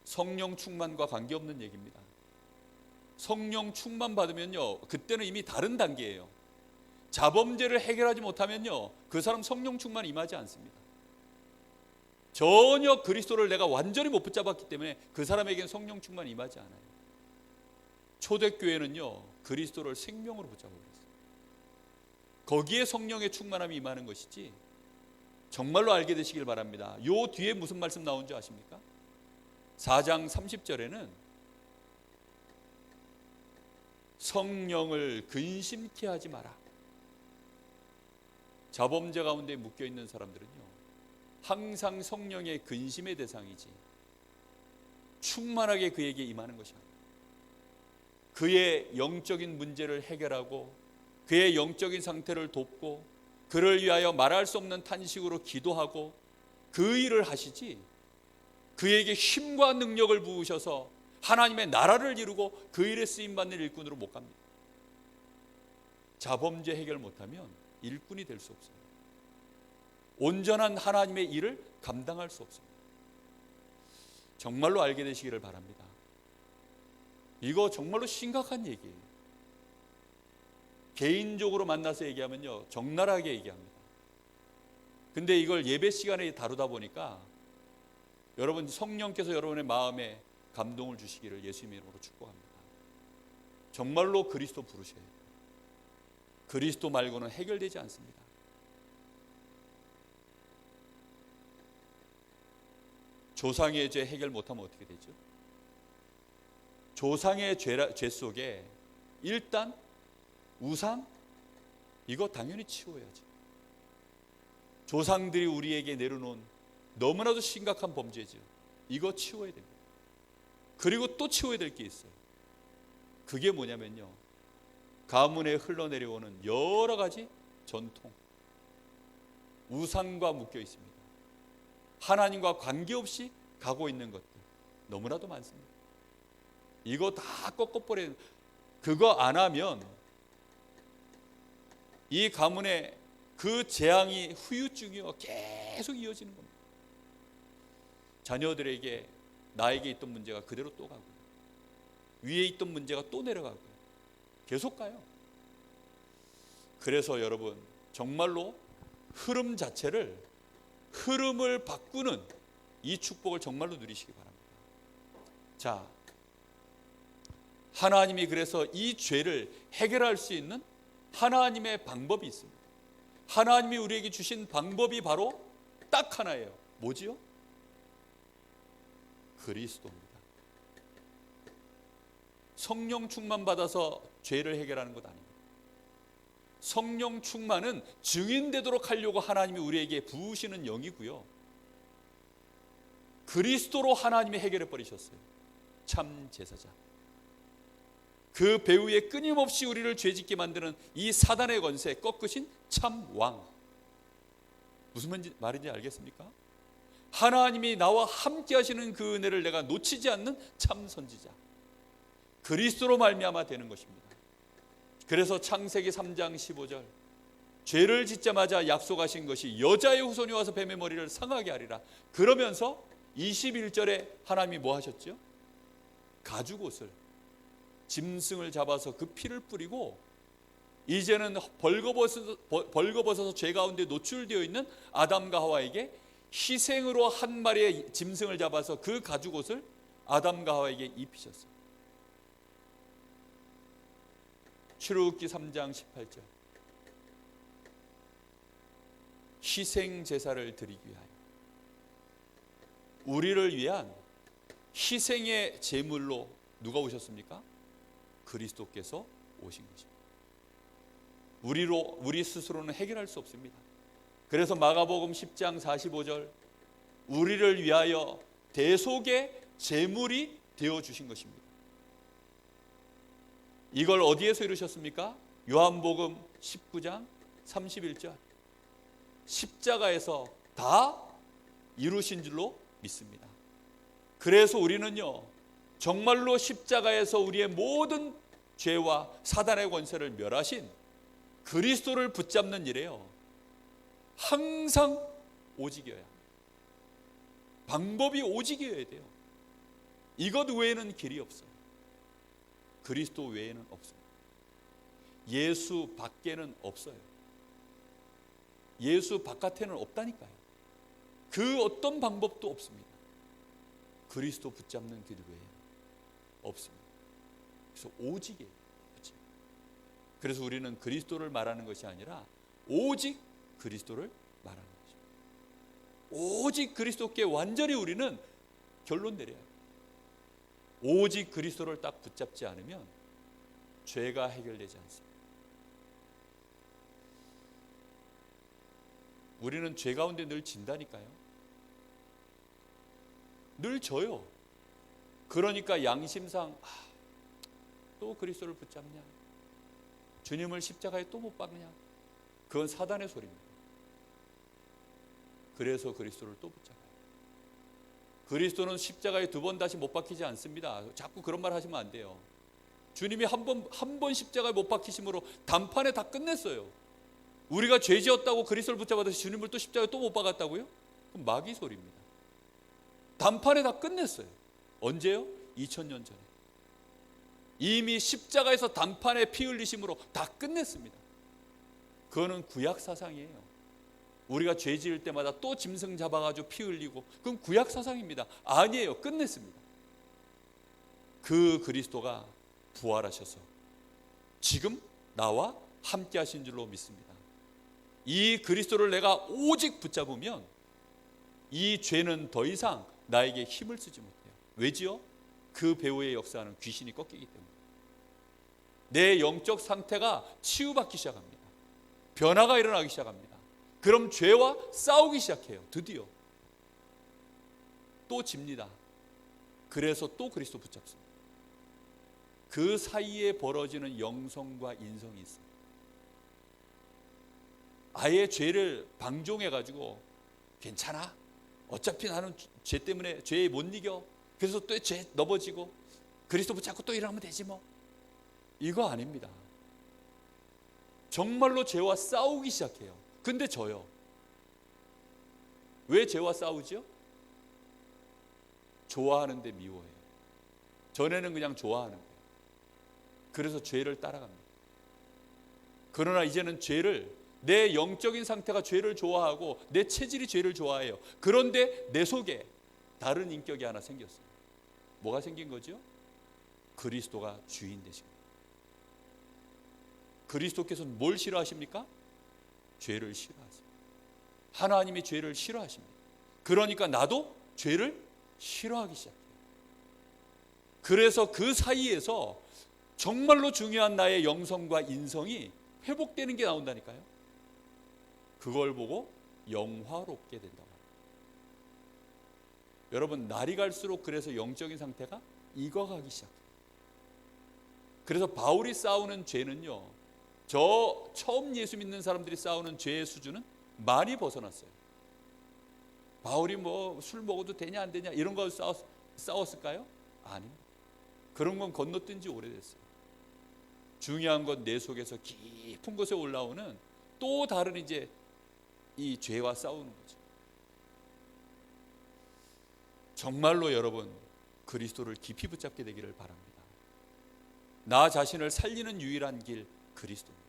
성령 충만과 관계없는 얘기입니다. 성령 충만 받으면요, 그때는 이미 다른 단계예요. 자범죄를 해결하지 못하면요, 그 사람 성령 충만 임하지 않습니다. 전혀 그리스도를 내가 완전히 못 붙잡았기 때문에 그 사람에게는 성령 충만 임하지 않아요. 초대교회는요, 그리스도를 생명으로 붙잡아버렸어요. 거기에 성령의 충만함이 임하는 것이지, 정말로 알게 되시길 바랍니다. 요 뒤에 무슨 말씀 나온 줄 아십니까? 4장 30절에는 성령을 근심케 하지 마라. 자범죄 가운데 묶여있는 사람들은요, 항상 성령의 근심의 대상이지 충만하게 그에게 임하는 것이 아니에요. 그의 영적인 문제를 해결하고 그의 영적인 상태를 돕고 그를 위하여 말할 수 없는 탄식으로 기도하고 그 일을 하시지, 그에게 힘과 능력을 부으셔서 하나님의 나라를 이루고 그 일에 쓰임받는 일꾼으로 못 갑니다. 자범죄 해결 못하면 일꾼이 될 수 없어요. 온전한 하나님의 일을 감당할 수 없습니다. 정말로 알게 되시기를 바랍니다. 이거 정말로 심각한 얘기예요. 개인적으로 만나서 얘기하면요, 적나라하게 얘기합니다. 근데 이걸 예배 시간에 다루다 보니까 여러분, 성령께서 여러분의 마음에 감동을 주시기를 예수님의 이름으로 축복합니다. 정말로 그리스도 부르셔야 해요. 그리스도 말고는 해결되지 않습니다. 조상의 죄 해결 못하면 어떻게 되죠? 조상의 죄 속에 일단 우상, 이거 당연히 치워야지. 조상들이 우리에게 내려놓은 너무나도 심각한 범죄죠. 이거 치워야 됩니다. 그리고 또 치워야 될 게 있어요. 그게 뭐냐면요, 가문에 흘러내려오는 여러 가지 전통, 우상과 묶여 있습니다. 하나님과 관계없이 가고 있는 것들 너무나도 많습니다. 이거 다 꺾어버려야, 그거 안 하면 이 가문의 그 재앙이 후유증이요 계속 이어지는 겁니다. 자녀들에게 나에게 있던 문제가 그대로 또 가고, 위에 있던 문제가 또 내려가고, 계속 가요. 그래서 여러분, 정말로 흐름 자체를, 흐름을 바꾸는 이 축복을 정말로 누리시기 바랍니다. 자, 하나님이 그래서 이 죄를 해결할 수 있는 하나님의 방법이 있습니다. 하나님이 우리에게 주신 방법이 바로 딱 하나예요. 뭐지요? 그리스도입니다. 성령 충만 받아서 죄를 해결하는 것 아닙니다. 성령 충만은 증인되도록 하려고 하나님이 우리에게 부으시는 영이고요, 그리스도로 하나님이 해결해 버리셨어요. 참 제사자. 그 배후에 끊임없이 우리를 죄짓게 만드는 이 사단의 권세 꺾으신 참 왕. 무슨 말인지 알겠습니까? 하나님이 나와 함께 하시는 그 은혜를 내가 놓치지 않는 참 선지자, 그리스도로 말미암아 되는 것입니다. 그래서 창세기 3장 15절, 죄를 짓자마자 약속하신 것이 여자의 후손이 와서 뱀의 머리를 상하게 하리라. 그러면서 21절에 하나님이 뭐 하셨죠? 가죽옷을, 짐승을 잡아서 그 피를 뿌리고, 이제는 벌거벗어서 죄 가운데 노출되어 있는 아담과 하와에게 희생으로 한 마리의 짐승을 잡아서 그 가죽옷을 아담과 하와에게 입히셨어요. 출애굽기 3장 18절, 희생 제사를 드리기 위하여, 우리를 위한 희생의 제물로 누가 오셨습니까? 그리스도께서 오신 것입니다. 우리 스스로는 해결할 수 없습니다. 그래서 마가복음 10장 45절, 우리를 위하여 대속의 제물이 되어 주신 것입니다. 이걸 어디에서 이루셨습니까? 요한복음 19장 31절, 십자가에서 다 이루신 줄로 믿습니다. 그래서 우리는요, 정말로 십자가에서 우리의 모든 죄와 사단의 권세를 멸하신 그리스도를 붙잡는 일에요, 항상 오직이어야 합니다. 방법이 오직이어야 돼요. 이것 외에는 길이 없어요. 그리스도 외에는 없어요. 예수 밖에는 없어요. 예수 바깥에는 없다니까요. 그 어떤 방법도 없습니다. 그리스도 붙잡는 길 외에는 없습니다. 그래서 오직이에요. 오직. 그래서 우리는 그리스도를 말하는 것이 아니라 오직 그리스도를 말하는 것입니다. 오직 그리스도께 완전히 우리는 결론 내려야 해요. 오직 그리스도를 딱 붙잡지 않으면 죄가 해결되지 않습니다. 우리는 죄 가운데 늘 진다니까요. 늘 져요. 그러니까 양심상 또 그리스도를 붙잡냐, 주님을 십자가에 또 못 박느냐, 그건 사단의 소리입니다. 그래서 그리스도를 또 붙잡아요. 그리스도는 십자가에 2번 다시 못 박히지 않습니다. 자꾸 그런 말 하시면 안 돼요. 주님이 한 번 십자가에 못 박히심으로 단판에 다 끝냈어요. 우리가 죄 지었다고 그리스도를 붙잡아서 주님을 또 십자가에 또 못 박았다고요? 그럼 마귀 소리입니다. 단판에 다 끝냈어요. 언제요? 2000년 전에. 이미 십자가에서 단판에 피 흘리심으로 다 끝냈습니다. 그거는 구약 사상이에요. 우리가 죄 지을 때마다 또 짐승 잡아가지고 피 흘리고, 그건 구약 사상입니다. 아니에요. 끝냈습니다. 그 그리스도가 부활하셔서 지금 나와 함께 하신 줄로 믿습니다. 이 그리스도를 내가 오직 붙잡으면 이 죄는 더 이상 나에게 힘을 쓰지 못해요. 왜지요? 그 배후의 역사는 귀신이 꺾이기 때문에. 내 영적 상태가 치유받기 시작합니다. 변화가 일어나기 시작합니다. 그럼 죄와 싸우기 시작해요. 드디어 또 집니다. 그래서 또 그리스도 붙잡습니다. 그 사이에 벌어지는 영성과 인성이 있어요. 아예 죄를 방종해가지고 괜찮아, 어차피 나는 죄 때문에 죄에 못 이겨, 그래서 또 죄 넘어지고 그리스도 붙잡고 또 일어나면 되지 뭐, 이거 아닙니다. 정말로 죄와 싸우기 시작해요. 근데 져요. 왜 죄와 싸우죠? 좋아하는데 미워해요. 전에는 그냥 좋아하는 거예요. 그래서 죄를 따라갑니다. 그러나 이제는 죄를, 내 영적인 상태가 죄를 좋아하고 내 체질이 죄를 좋아해요. 그런데 내 속에 다른 인격이 하나 생겼어요. 뭐가 생긴 거죠? 그리스도가 주인 되신 거예요. 그리스도께서는 뭘 싫어하십니까? 죄를 싫어하세요. 하나님이 죄를 싫어하십니다. 그러니까 나도 죄를 싫어하기 시작해요. 그래서 그 사이에서 정말로 중요한 나의 영성과 인성이 회복되는 게 나온다니까요. 그걸 보고 영화롭게 된다고 합니다. 여러분, 날이 갈수록 그래서 영적인 상태가 익어가기 시작해요. 그래서 바울이 싸우는 죄는요, 저 처음 예수 믿는 사람들이 싸우는 죄의 수준은 많이 벗어났어요. 바울이 뭐 술 먹어도 되냐 안 되냐 이런 거 싸웠을까요? 아닙니다. 그런 건 건너뛴 지 오래됐어요. 중요한 건 내 속에서 깊은 곳에 올라오는 또 다른 이제 이 죄와 싸우는 거죠. 정말로 여러분, 그리스도를 깊이 붙잡게 되기를 바랍니다. 나 자신을 살리는 유일한 길, 그리스도입니다.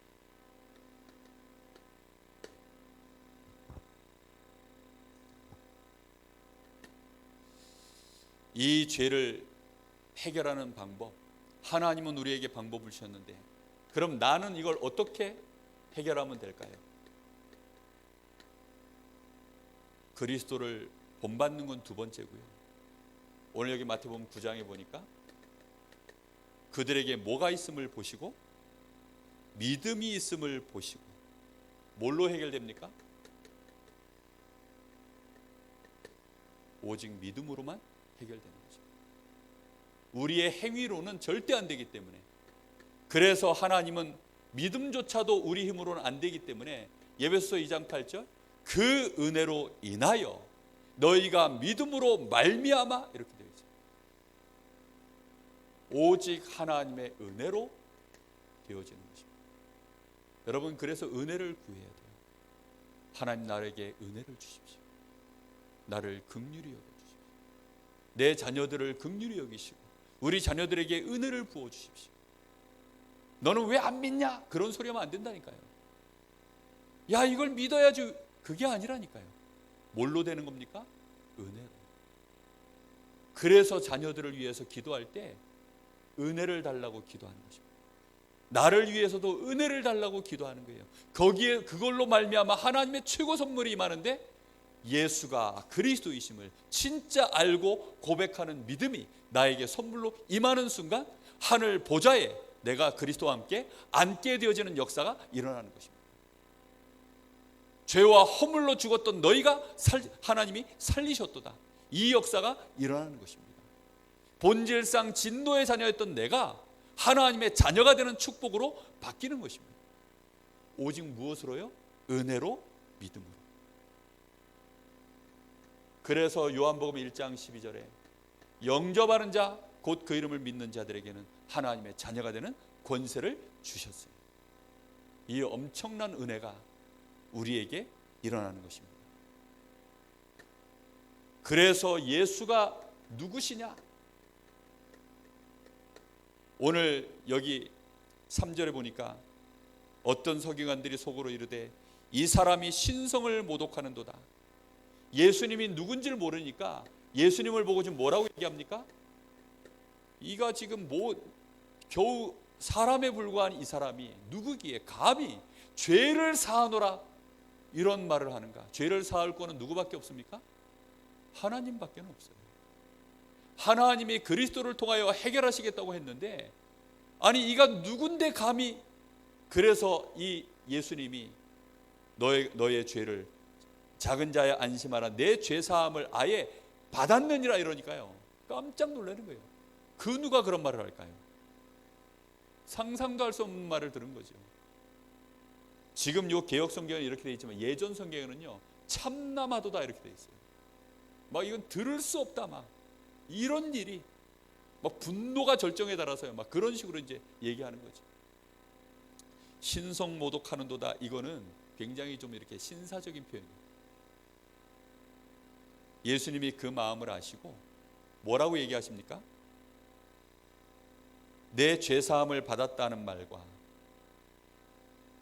이 죄를 해결하는 방법, 하나님은 우리에게 방법을 주셨는데, 그럼 나는 이걸 어떻게 해결하면 될까요? 그리스도를 본받는 건 2번째고요. 오늘 여기 마태복음 9장에 보니까 그들에게 뭐가 있음을 보시고 믿음이 있음을 보시고, 뭘로 해결됩니까? 오직 믿음으로만 해결되는 거죠. 우리의 행위로는 절대 안 되기 때문에, 그래서 하나님은 믿음조차도 우리 힘으로는 안 되기 때문에 에베소서 2장 8절, 그 은혜로 인하여 너희가 믿음으로 말미암아, 이렇게 되어 있어요. 오직 하나님의 은혜로 되어지는 것입니다. 여러분, 그래서 은혜를 구해야 돼요. 하나님 나에게 은혜를 주십시오. 나를 긍휼히 여겨주십시오. 내 자녀들을 긍휼히 여기시고 우리 자녀들에게 은혜를 부어주십시오. 너는 왜 안 믿냐? 그런 소리 하면 안 된다니까요. 야, 이걸 믿어야지. 그게 아니라니까요. 뭘로 되는 겁니까? 은혜로. 그래서 자녀들을 위해서 기도할 때 은혜를 달라고 기도하는 것입니다. 나를 위해서도 은혜를 달라고 기도하는 거예요. 거기에 그걸로 말미암아 하나님의 최고 선물이 임하는데 예수가 그리스도이심을 진짜 알고 고백하는 믿음이 나에게 선물로 임하는 순간 하늘 보좌에 내가 그리스도와 함께 앉게 되어지는 역사가 일어나는 것입니다. 죄와 허물로 죽었던 너희가 하나님이 살리셨도다. 이 역사가 일어나는 것입니다. 본질상 진노의 자녀였던 내가 하나님의 자녀가 되는 축복으로 바뀌는 것입니다. 오직 무엇으로요? 은혜로, 믿음으로. 그래서 요한복음 1장 12절에 영접하는 자, 곧 그 이름을 믿는 자들에게는 하나님의 자녀가 되는 권세를 주셨어요. 이 엄청난 은혜가 우리에게 일어나는 것입니다. 그래서 예수가 누구시냐? 오늘 여기 3절에 보니까 어떤 서기관들이 속으로 이르되 이 사람이 신성을 모독하는도다. 예수님이 누군지를 모르니까 예수님을 보고 지금 뭐라고 얘기합니까? 이가 지금 겨우 사람에 불과한 이 사람이 누구기에 감히 죄를 사하노라 이런 말을 하는가? 죄를 사할 거는 누구밖에 없습니까? 하나님밖에 없어요. 하나님이 그리스도를 통하여 해결하시겠다고 했는데 아니 이가 누군데 감히. 그래서 이 예수님이 너의 죄를 작은 자야 안심하라 내 죄사함을 아예 받았느니라 이러니까요 깜짝 놀라는 거예요. 그 누가 그런 말을 할까요? 상상도 할 수 없는 말을 들은 거죠. 지금 요 개역 성경에 이렇게 되어 있지만 예전 성경에는요 참남하도다 이렇게 되어 있어요. 막 이건 들을 수 없다 막 이런 일이 막 분노가 절정에 달아서요 막 그런 식으로 이제 얘기하는 거죠. 신성 모독하는도다 이거는 굉장히 좀 이렇게 신사적인 표현이에요. 예수님이 그 마음을 아시고 뭐라고 얘기하십니까? 내 죄사함을 받았다는 말과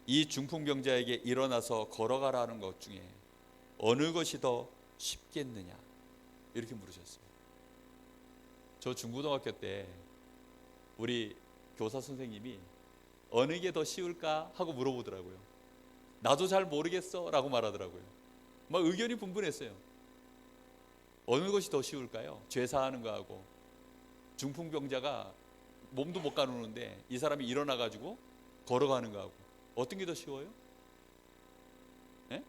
이 중풍병자에게 일어나서 걸어가라는 것 중에 어느 것이 더 쉽겠느냐 이렇게 물으셨어요. 저 중고등학교 때 우리 교사 선생님이 어느 게 더 쉬울까 하고 물어보더라고요. 나도 잘 모르겠어 라고 말하더라고요. 막 의견이 분분했어요. 어느 것이 더 쉬울까요? 죄사하는 거하고 중풍병자가 몸도 못 가누는데 이 사람이 일어나가지고 걸어가는 거하고 어떤 게 더 쉬워요? 네?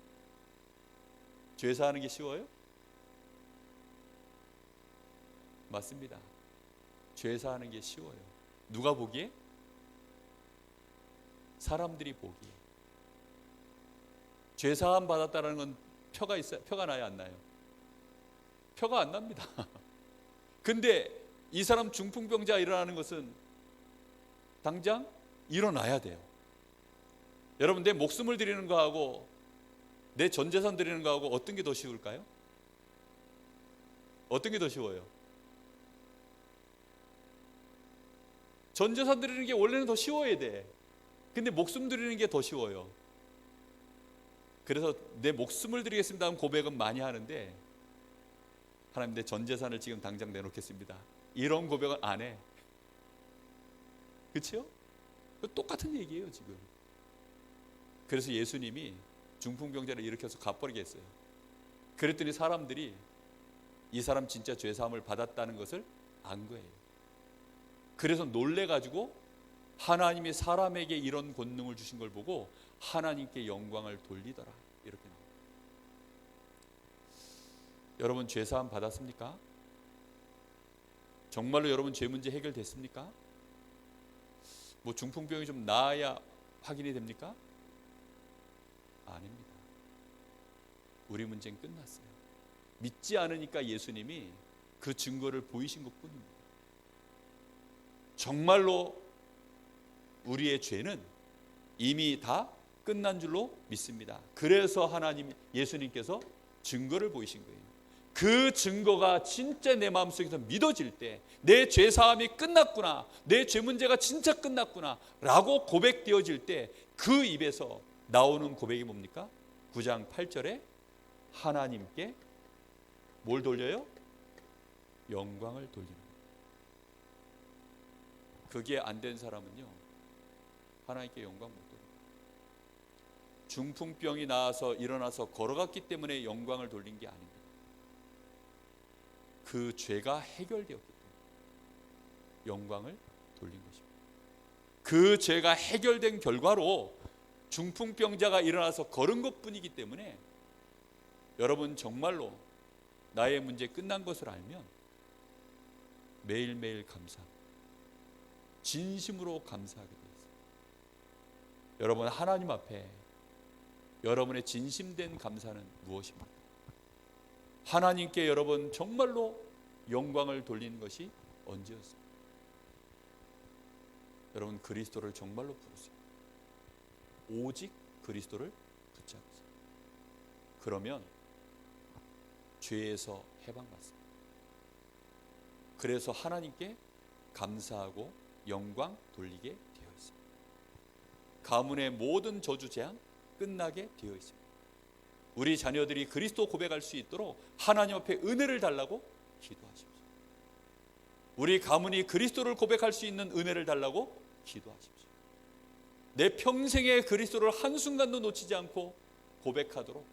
죄사하는 게 쉬워요? 맞습니다. 죄사하는 게 쉬워요. 누가 보기에? 사람들이 보기에. 죄사함 받았다는 건 표가 있어요? 표가 나요? 안 나요? 표가 안 납니다. 근데 이 사람 중풍병자 일어나는 것은 당장 일어나야 돼요. 여러분 내 목숨을 드리는 거하고 내 전 재산 드리는 거하고 어떤 게 더 쉬울까요? 어떤 게 더 쉬워요? 전 재산 드리는 게 원래는 더 쉬워야 돼. 근데 목숨 드리는 게 더 쉬워요. 그래서 내 목숨을 드리겠습니다 하는 고백은 많이 하는데 하나님 내 전 재산을 지금 당장 내놓겠습니다 이런 고백은 안 해. 그렇죠? 똑같은 얘기예요 지금. 그래서 예수님이 중풍병자를 일으켜서 갚버리게 했어요. 그랬더니 사람들이 이 사람 진짜 죄사함을 받았다는 것을 안 거예요. 그래서 놀래가지고 하나님이 사람에게 이런 권능을 주신 걸 보고 하나님께 영광을 돌리더라 이렇게 나옵니다. 여러분 죄사함 받았습니까? 정말로 여러분 죄 문제 해결됐습니까? 뭐 중풍병이 좀 나아야 확인이 됩니까? 아닙니다. 우리 문제는 끝났어요. 믿지 않으니까 예수님이 그 증거를 보이신 것뿐입니다. 정말로 우리의 죄는 이미 다 끝난 줄로 믿습니다. 그래서 하나님 예수님께서 증거를 보이신 거예요. 그 증거가 진짜 내 마음속에서 믿어질 때 내 죄사함이 끝났구나, 내 죄 문제가 진짜 끝났구나 라고 고백되어질 때 그 입에서 나오는 고백이 뭡니까? 9장 8절에 하나님께 뭘 돌려요? 영광을 돌리는 거예요. 그게 안 된 사람은요, 하나님께 영광 못 돌려요. 중풍병이 나와서 일어나서 걸어갔기 때문에 영광을 돌린 게 아닙니다. 그 죄가 해결되었기 때문에 영광을 돌린 것입니다. 그 죄가 해결된 결과로 중풍병자가 일어나서 걸은 것뿐이기 때문에 여러분 정말로 나의 문제 끝난 것을 알면 매일매일 진심으로 감사하게 되어 있습니다. 여러분, 하나님 앞에 여러분의 진심된 감사는 무엇입니까? 하나님께 여러분 정말로 영광을 돌리는 것이 언제였습니까? 여러분, 그리스도를 정말로 부르세요. 오직 그리스도를 붙잡으세요. 그러면 죄에서 해방받습니다. 그래서 하나님께 감사하고 영광 돌리게 되어 있습니다. 가문의 모든 저주 재앙 끝나게 되어 있습니다. 우리 자녀들이 그리스도 고백할 수 있도록 하나님 앞에 은혜를 달라고 기도하십시오. 우리 가문이 그리스도를 고백할 수 있는 은혜를 달라고 기도하십시오. 내 평생에 그리스도를 한순간도 놓치지 않고 고백하도록,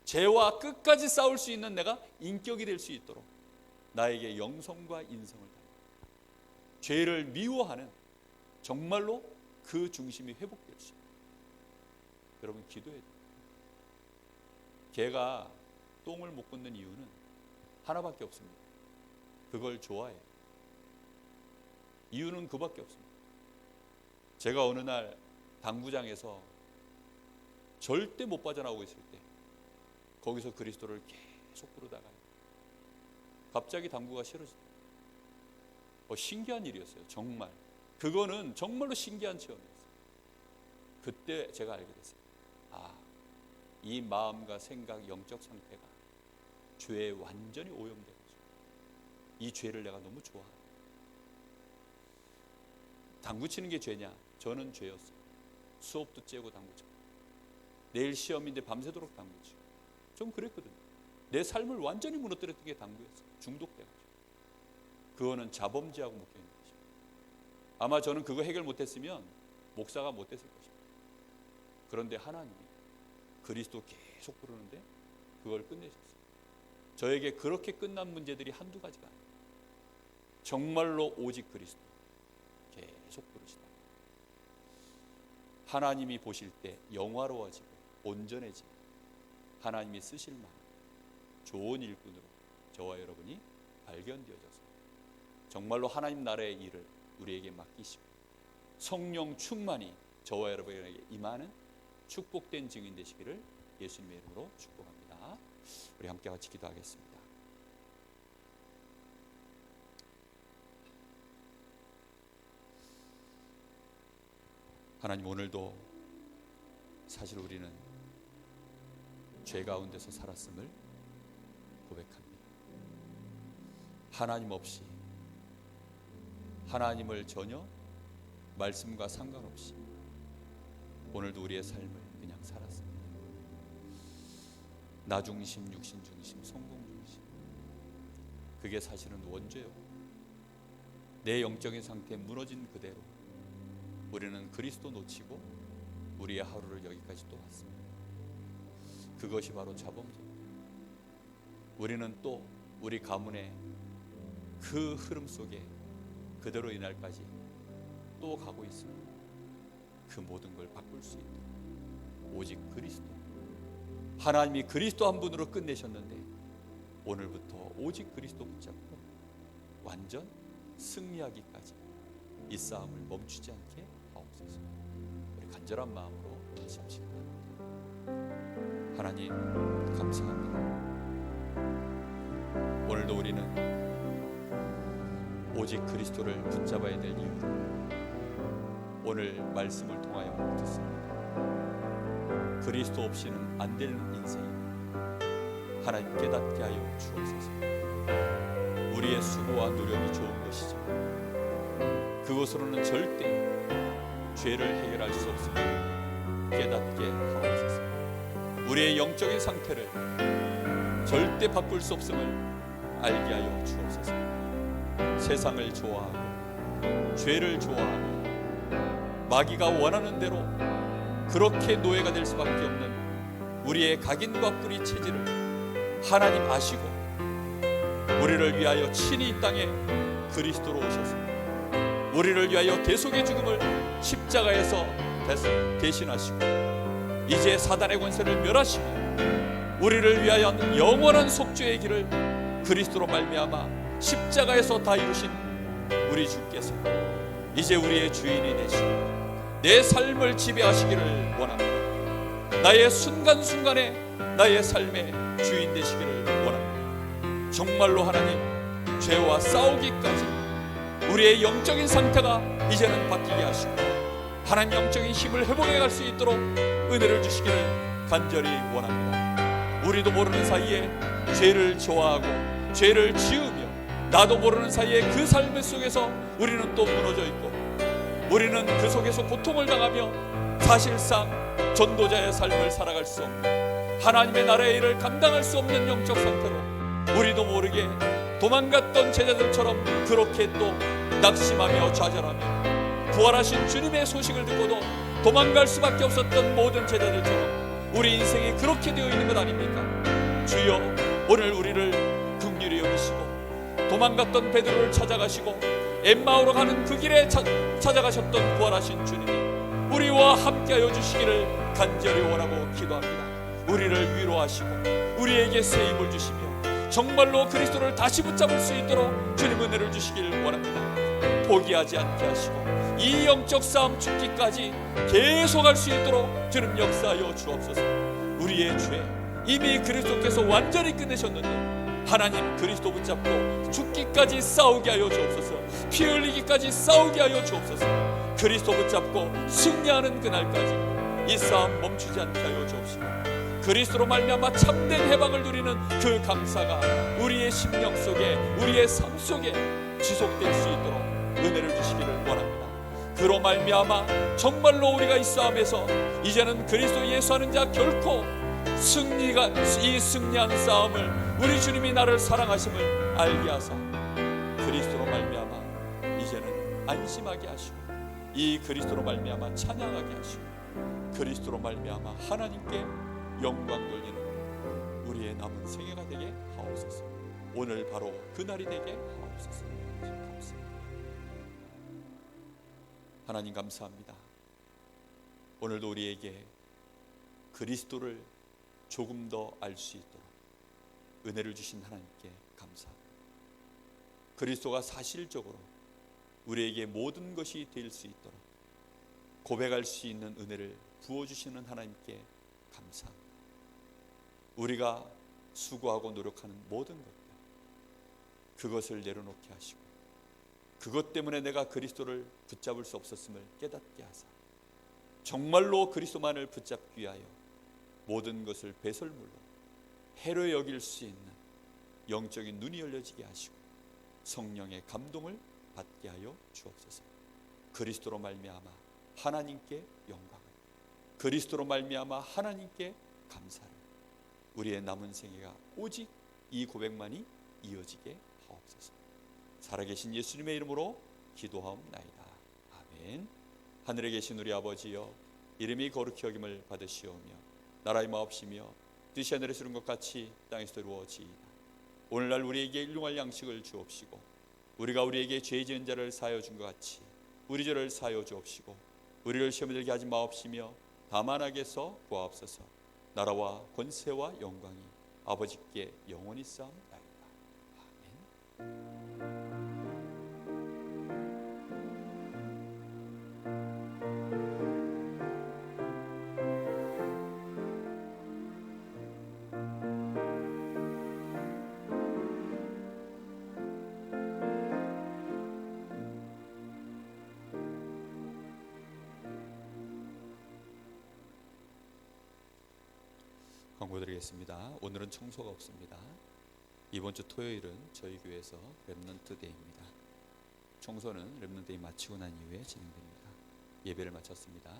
죄와 끝까지 싸울 수 있는 내가 인격이 될 수 있도록 나에게 영성과 인성을 달라. 죄를 미워하는 정말로 그 중심이 회복될 수 있도록 여러분 기도해야 돼요. 개가 똥을 못 걷는 이유는 하나밖에 없습니다. 그걸 좋아해요. 이유는 그밖에 없습니다. 제가 어느 날 당구장에서 절대 못 빠져나오고 있을 때 거기서 그리스도를 계속 부르다가 갑자기 당구가 싫어지더라고요. 신기한 일이었어요. 정말 그거는 정말로 신기한 체험이었어요. 그때 제가 알게 됐어요. 이 마음과 생각, 영적 상태가 죄에 완전히 오염되어서 이 죄를 내가 너무 좋아해요. 당구 치는 게 죄냐? 저는 죄였어요. 수업도 째고 당구 치고, 내일 시험인데 밤새도록 당구 치고, 좀 그랬거든요. 내 삶을 완전히 무너뜨렸던 게 당구였어요. 중독돼가지고. 그거는 자범죄하고 묶여있는 것입니다. 아마 저는 그거 해결 못했으면 목사가 못됐을 것입니다. 그런데 하나님이 그리스도 계속 부르는데 그걸 끝내셨어요. 저에게 그렇게 끝난 문제들이 한두 가지가 아니에요. 정말로 오직 그리스도 계속 부르시다. 하나님이 보실 때 영화로워지고 온전해지고 하나님이 쓰실 만한 좋은 일꾼으로 저와 여러분이 발견되어져서 정말로 하나님 나라의 일을 우리에게 맡기시고 성령 충만이 저와 여러분에게 임하는 축복된 증인 되시기를 예수님의 이름으로 축복합니다. 우리 함께 같이 기도하겠습니다. 하나님, 오늘도 사실 우리는 죄 가운데서 살았음을 고백합니다. 하나님 없이, 하나님을 전혀 말씀과 상관없이 오늘도 우리의 삶을 그냥 살았습니다. 나 중심, 육신 중심, 성공 중심, 그게 사실은 원죄였고 내 영적인 상태에 무너진 그대로 우리는 그리스도 놓치고 우리의 하루를 여기까지 또 왔습니다. 그것이 바로 자범죄입니다. 우리는 또 우리 가문의 그 흐름 속에 그대로 이날까지 또 가고 있습니다. 그 모든 걸 바꿀 수 있도록 오직 그리스도, 하나님이 그리스도 한 분으로 끝내셨는데 오늘부터 오직 그리스도 붙잡고 완전 승리하기까지 이 싸움을 멈추지 않게 하옵소서. 우리 간절한 마음으로 하십시다. 하나님 감사합니다. 오늘도 우리는 오직 그리스도를 붙잡아야 될 이유를 오늘 말씀을 통하여 듣습니다. 그리스도 없이는 안 되는 인생입니다. 하나님 깨닫게 하여 주옵소서. 우리의 수고와 노력이 좋은 것이지만 그것으로는 절대 죄를 해결할 수 없음을 깨닫게 하옵소서. 우리의 영적인 상태를 절대 바꿀 수 없음을 알게 하여 주옵소서. 세상을 좋아하고 죄를 좋아하고 마귀가 원하는 대로 그렇게 노예가 될 수밖에 없는 우리의 각인과 뿌리 체질을 하나님 아시고 우리를 위하여 친히 이 땅에 그리스도로 오셔서 우리를 위하여 대속의 죽음을 십자가에서 대신하시고 이제 사단의 권세를 멸하시고 우리를 위하여 영원한 속죄의 길을 그리스도로 말미암아 십자가에서 다 이루신 우리 주께서 이제 우리의 주인이 되시고 내 삶을 지배하시기를 원합니다. 나의 순간순간에 나의 삶의 주인 되시기를 원합니다. 정말로 하나님, 죄와 싸우기까지 우리의 영적인 상태가 이제는 바뀌게 하시고 하나님 영적인 힘을 회복해 갈 수 있도록 은혜를 주시기를 간절히 원합니다. 우리도 모르는 사이에 죄를 좋아하고 죄를 지으며 나도 모르는 사이에 그 삶 속에서 우리는 또 무너져 있고 우리는 그 속에서 고통을 당하며 사실상 전도자의 삶을 살아갈 수 없는 하나님의 나라의 일을 감당할 수 없는 영적 상태로 우리도 모르게 도망갔던 제자들처럼 그렇게 또 낙심하며 좌절하며 부활하신 주님의 소식을 듣고도 도망갈 수밖에 없었던 모든 제자들처럼 우리 인생이 그렇게 되어 있는 것 아닙니까? 주여, 오늘 우리를 긍휼히 여기시고 도망갔던 베드로를 찾아가시고 엠마오로 가는 그 길에 찾아가셨던 부활하신 주님이 우리와 함께하여 주시기를 간절히 원하고 기도합니다. 우리를 위로하시고 우리에게 새 힘을 주시며 정말로 그리스도를 다시 붙잡을 수 있도록 주님 은혜를 주시기를 원합니다. 포기하지 않게 하시고 이 영적 싸움 죽기까지 계속할 수 있도록 주님 역사하여 주옵소서. 우리의 죄 이미 그리스도께서 완전히 끝내셨는데 하나님 그리스도 붙잡고 죽기까지 싸우게 하여 주옵소서. 피 흘리기까지 싸우게 하여 주옵소서. 그리스도 붙잡고 승리하는 그날까지 이 싸움 멈추지 않게 하여 주옵시고 그리스도로 말미암아 참된 해방을 누리는 그 감사가 우리의 심령 속에 우리의 삶 속에 지속될 수 있도록 은혜를 주시기를 원합니다. 그로 말미암아 정말로 우리가 이 싸움에서 이제는 그리스도 예수하는 자 결코 이 승리한 싸움을 우리 주님이 나를 사랑하심을 알게 하사 그리스도로 말미암아 이제는 안심하게 하시고 이 그리스도로 말미암아 찬양하게 하시고 그리스도로 말미암아 하나님께 영광 돌리는 우리의 남은 생애가 되게 하옵소서. 오늘 바로 그날이 되게 하옵소서. 감사합니다. 하나님 감사합니다. 오늘도 우리에게 그리스도를 조금 더 알 수 있도록 은혜를 주신 하나님께 감사합니다. 그리스도가 사실적으로 우리에게 모든 것이 될 수 있도록 고백할 수 있는 은혜를 부어주시는 하나님께 감사합니다. 우리가 수고하고 노력하는 모든 것들 그것을 내려놓게 하시고 그것 때문에 내가 그리스도를 붙잡을 수 없었음을 깨닫게 하사 정말로 그리스도만을 붙잡기 위하여 모든 것을 배설물로 해로 여길 수 있는 영적인 눈이 열려지게 하시고 성령의 감동을 받게 하여 주옵소서. 그리스도로 말미암아 하나님께 영광을, 그리스도로 말미암아 하나님께 감사를, 우리의 남은 생애가 오직 이 고백만이 이어지게 하옵소서. 살아계신 예수님의 이름으로 기도하옵나이다. 아멘. 하늘에 계신 우리 아버지여, 이름이 거룩히 여김을 받으시오며 나라의 마옵시며 뜻이 하늘에서 이룬 것 같이 땅에서 이루어지이다. 오늘날 우리에게 일용할 양식을 주옵시고 우리가 우리에게 죄 지은 자를 사하여 준 것 같이 우리 죄를 사하여 주옵시고 우리를 시험에 들게 하지 마옵시며 다만 악에서 구하옵소서. 나라와 권세와 영광이 아버지께 영원히 쌓옵나이다. 아멘. 광고 드리겠습니다. 기도드리겠습니다. 오늘은 청소가 없습니다. 이번 주 토요일은 저희 교회에서 렘넌트 데이입니다. 청소는 렘넌트 데이 마치고 난 이후에 진행됩니다. 예배를 마쳤습니다.